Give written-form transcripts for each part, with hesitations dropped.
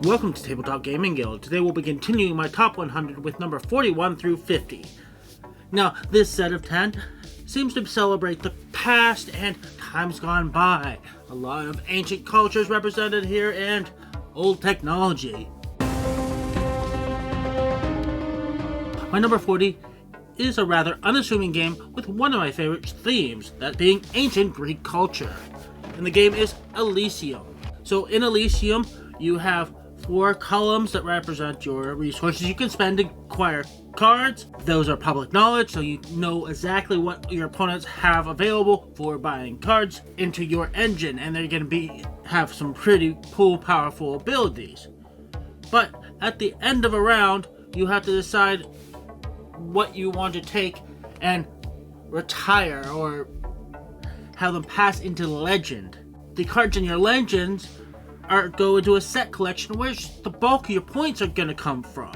Welcome to Tabletop Gaming Guild. Today we'll be continuing my top 100 with number 41 through 50. Now, this set of 10 seems to celebrate the past and times gone by. A lot of ancient cultures represented here and old technology. My number 40 is a rather unassuming game with one of my favorite themes, that being ancient Greek culture. And the game is Elysium. So in Elysium, you have 4 columns that represent your resources you can spend to acquire cards. Those are public knowledge, so you know exactly what your opponents have available for buying cards into your engine, and they're going to have some pretty cool, powerful abilities. But at the end of a round, you have to decide what you want to take and retire or have them pass into legend. The cards in your legends go into a set collection where the bulk of your points are going to come from.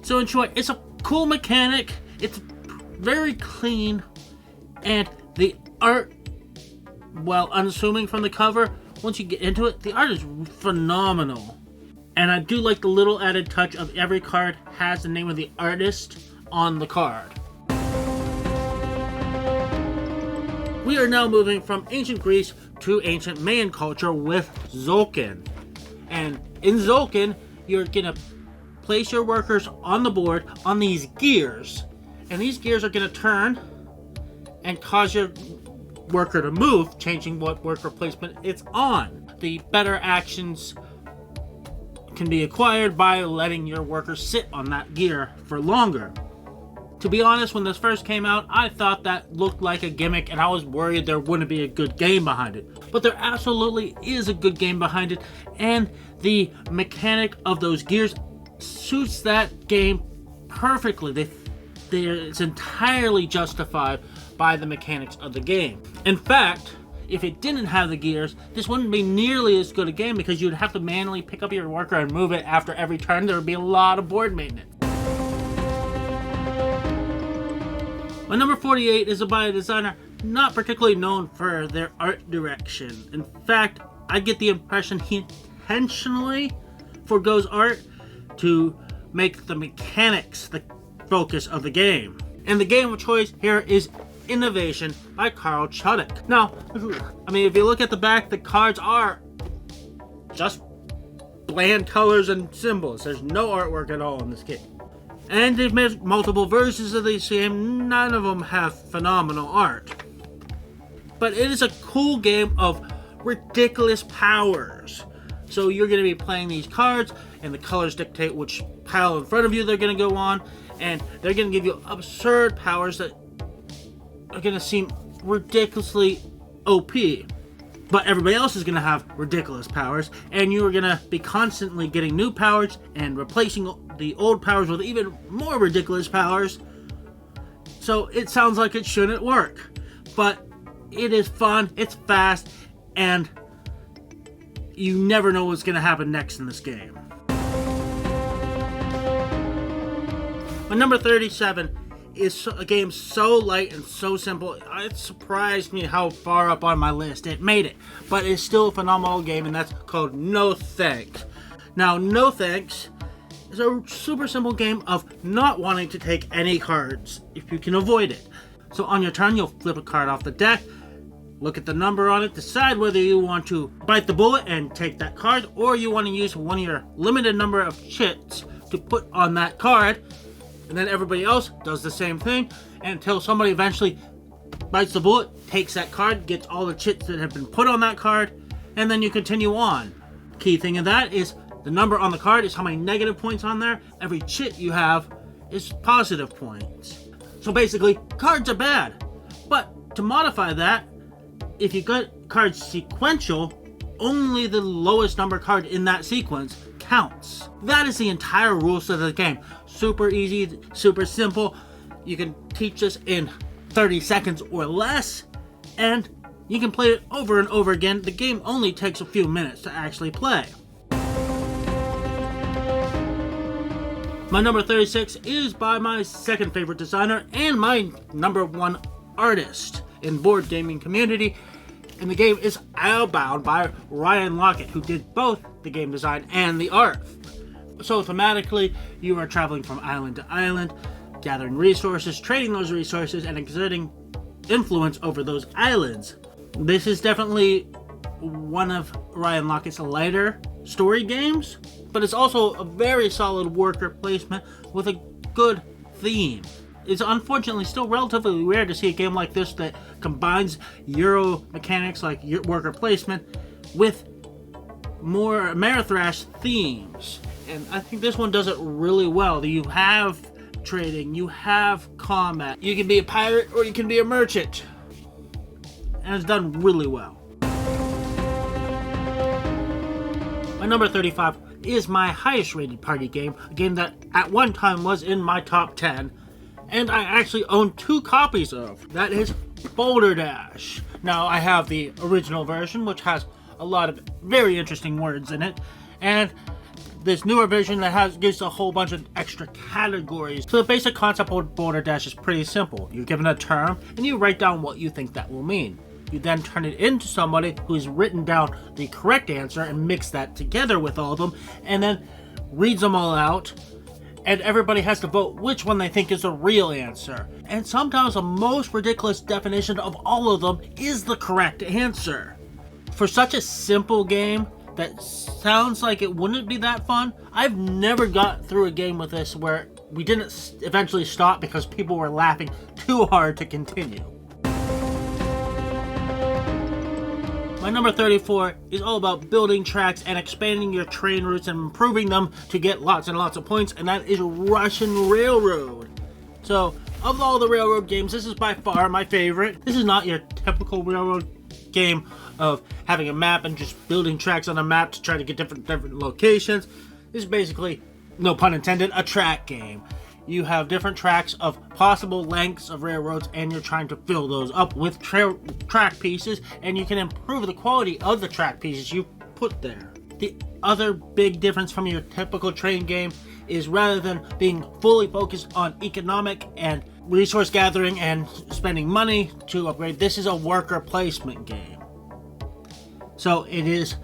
So in short, it's a cool mechanic, it's very clean, and the art, well, unassuming from the cover, once you get into it, the art is phenomenal. And I do like the little added touch of every card has the name of the artist on the card. We are now moving from ancient Greece to ancient Mayan culture with Zulkin. And in Zulkin, you're gonna place your workers on the board on these gears. And these gears are gonna turn and cause your worker to move, changing what worker placement it's on. The better actions can be acquired by letting your workers sit on that gear for longer. To be honest, when this first came out, I thought that looked like a gimmick and I was worried there wouldn't be a good game behind it. But there absolutely is a good game behind it, and the mechanic of those gears suits that game perfectly. It's entirely justified by the mechanics of the game. In fact, if it didn't have the gears, this wouldn't be nearly as good a game because you'd have to manually pick up your worker and move it after every turn. There would be a lot of board maintenance. My number 48 is by a designer not particularly known for their art direction. In fact, I get the impression he intentionally forgoes art to make the mechanics the focus of the game. And the game of choice here is Innovation by Carl Chuddick. Now, if you look at the back, the cards are just bland colors and symbols. There's no artwork at all in this game. And they've made multiple versions of this game. None of them have phenomenal art. But it is a cool game of ridiculous powers. So you're going to be playing these cards, and the colors dictate which pile in front of you they're going to go on. And they're going to give you absurd powers that are going to seem ridiculously OP. But everybody else is going to have ridiculous powers, and you are going to be constantly getting new powers and replacing the old powers with even more ridiculous powers. So it sounds like it shouldn't work, but it is fun, it's fast, and you never know what's going to happen next in this game. My number 37 is a game so light and so simple, it surprised me how far up on my list it made it. But it's still a phenomenal game, and that's called No Thanks. Now, No Thanks is a super simple game of not wanting to take any cards if you can avoid it. So on your turn, you'll flip a card off the deck, look at the number on it, decide whether you want to bite the bullet and take that card, or you want to use one of your limited number of chits to put on that card. And then everybody else does the same thing until somebody eventually bites the bullet, takes that card, gets all the chits that have been put on that card, and then you continue on. Key thing of that is the number on the card is how many negative points on there. Every chit you have is positive points. So basically, cards are bad. But to modify that, if you got cards sequential, only the lowest number card in that sequence counts. That is the entire rule set of the game. Super easy, super simple. You can teach this in 30 seconds or less, and you can play it over and over again. The game only takes a few minutes to actually play. My number 36 is by my second favorite designer and my number 1 artist in board gaming community, and the game is Outbound by Ryan Lockett, who did both the game design and the art. So thematically, you are traveling from island to island, gathering resources, trading those resources, and exerting influence over those islands. This is definitely one of Ryan Lauka's lighter story games, but it's also a very solid worker placement with a good theme. It's unfortunately still relatively rare to see a game like this that combines Euro mechanics like worker placement with more Ameritrash themes. And I think this one does it really well. You have trading, you have combat, you can be a pirate or you can be a merchant. And it's done really well. My number 35 is my highest rated party game, a game that at one time was in my top 10, and I actually own 2 copies of. That is Boulder Dash. Now I have the original version, which has a lot of very interesting words in it, and this newer version that gives a whole bunch of extra categories. So the basic concept of Boulder Dash is pretty simple. You're given a term and you write down what you think that will mean. You then turn it into somebody who's written down the correct answer and mix that together with all of them, and then reads them all out, and everybody has to vote which one they think is the real answer. And sometimes the most ridiculous definition of all of them is the correct answer. For such a simple game that sounds like it wouldn't be that fun, I've never got through a game with this where we didn't eventually stop because people were laughing too hard to continue. My number 34 is all about building tracks and expanding your train routes and improving them to get lots and lots of points, and that is Russian Railroad. So, of all the railroad games, this is by far my favorite. This is not your typical railroad game of having a map and just building tracks on a map to try to get different locations. This is basically, no pun intended, a track game. You have different tracks of possible lengths of railroads, and you're trying to fill those up with track pieces, and you can improve the quality of the track pieces you put there. The other big difference from your typical train game is rather than being fully focused on economic and resource gathering and spending money to upgrade, this is a worker placement game. So it is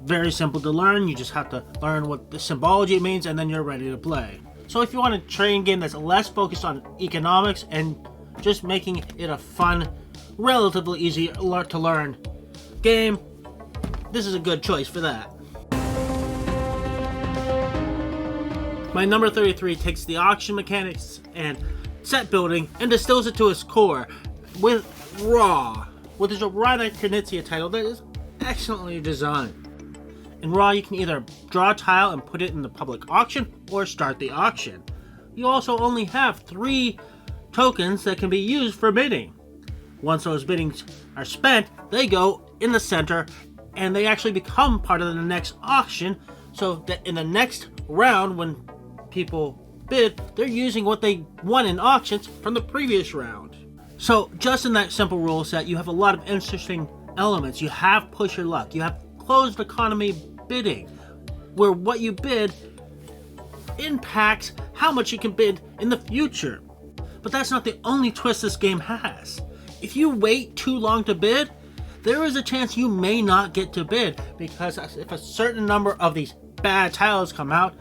very simple to learn. You just have to learn what the symbology means, and then you're ready to play. So if you want a train game that's less focused on economics and just making it a fun, relatively easy to learn game, this is a good choice for that. My number 33 takes the auction mechanics and set building and distills it to its core with Raw, which is a Rana Knizia title that is excellently designed. In Raw, you can either draw a tile and put it in the public auction or start the auction. You also only have 3 tokens that can be used for bidding. Once those biddings are spent, they go in the center and they actually become part of the next auction, so that in the next round when people bid, they're using what they won in auctions from the previous round. So just in that simple rule set, you have a lot of interesting elements. You have push your luck, you have closed economy bidding, where what you bid impacts how much you can bid in the future. But that's not the only twist this game has. If you wait too long to bid, there is a chance you may not get to bid, because if a certain number of these bad tiles come out,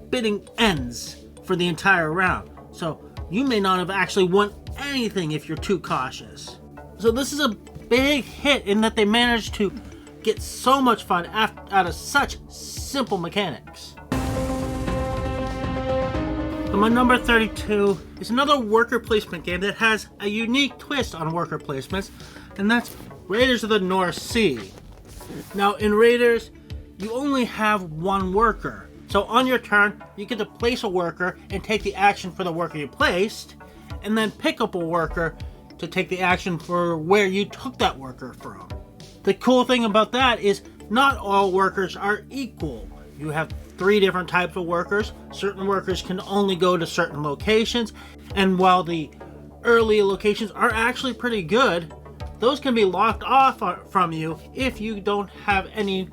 bidding ends for the entire round. So you may not have actually won anything if you're too cautious. So this is a big hit in that they managed to get so much fun out of such simple mechanics. But my number 32 is another worker placement game that has a unique twist on worker placements, and that's Raiders of the North Sea. Now in Raiders, you only have 1 worker. So on your turn, you get to place a worker and take the action for the worker you placed, and then pick up a worker to take the action for where you took that worker from. The cool thing about that is not all workers are equal. You have 3 different types of workers. Certain workers can only go to certain locations, and while the early locations are actually pretty good, those can be locked off from you if you don't have any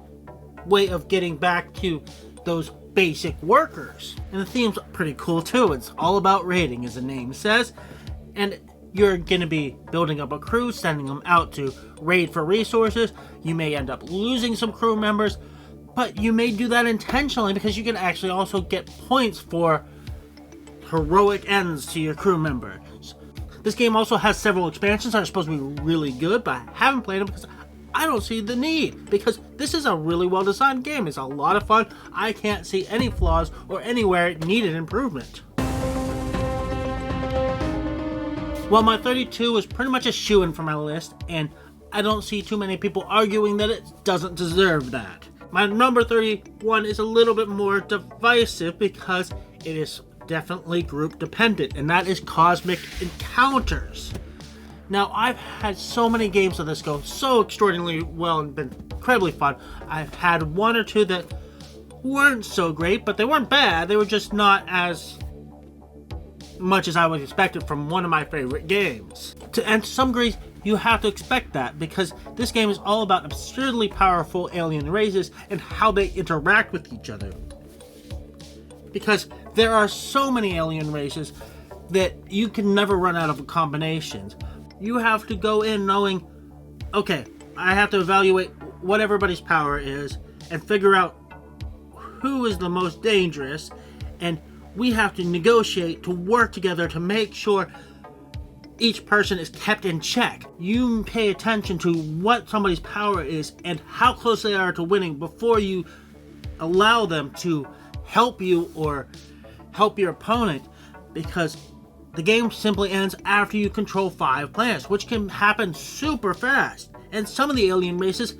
way of getting back to those basic workers. And the theme's pretty cool too. It's all about raiding, as the name says, and you're going to be building up a crew, sending them out to raid for resources. You may end up losing some crew members, But you may do that intentionally because you can actually also get points for heroic ends to your crew members. This game also has several expansions that are supposed to be really good, but I haven't played them because I don't see the need, because this is a really well designed game. It's a lot of fun. I can't see any flaws or anywhere it needed improvement. Well, my 32 is pretty much a shoo-in for my list, and I don't see too many people arguing that it doesn't deserve that. My number 31 is a little bit more divisive because it is definitely group dependent, and that is Cosmic Encounters. Now, I've had so many games of this go so extraordinarily well and been incredibly fun. I've had one or two that weren't so great, but they weren't bad. They were just not as much as I would expect it from one of my favorite games. And to some degree, you have to expect that, because this game is all about absurdly powerful alien races and how they interact with each other. Because there are so many alien races that you can never run out of combinations. You have to go in knowing, okay, I have to evaluate what everybody's power is and figure out who is the most dangerous, and we have to negotiate to work together to make sure each person is kept in check. You pay attention to what somebody's power is and how close they are to winning before you allow them to help you or help your opponent, because the game simply ends after you control 5 planets, which can happen super fast. And some of the alien races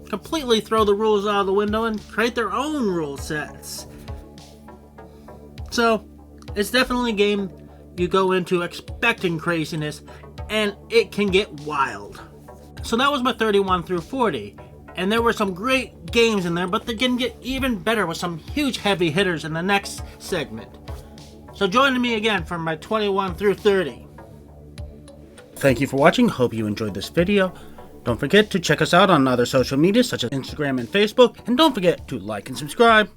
completely throw the rules out of the window and create their own rule sets. So, it's definitely a game you go into expecting craziness, and it can get wild. So that was my 31 through 40. And there were some great games in there, but they can get even better with some huge heavy hitters in the next segment. So join me again for my 21 through 30. Thank you for watching. Hope you enjoyed this video. Don't forget to check us out on other social media such as Instagram and Facebook. And don't forget to like and subscribe.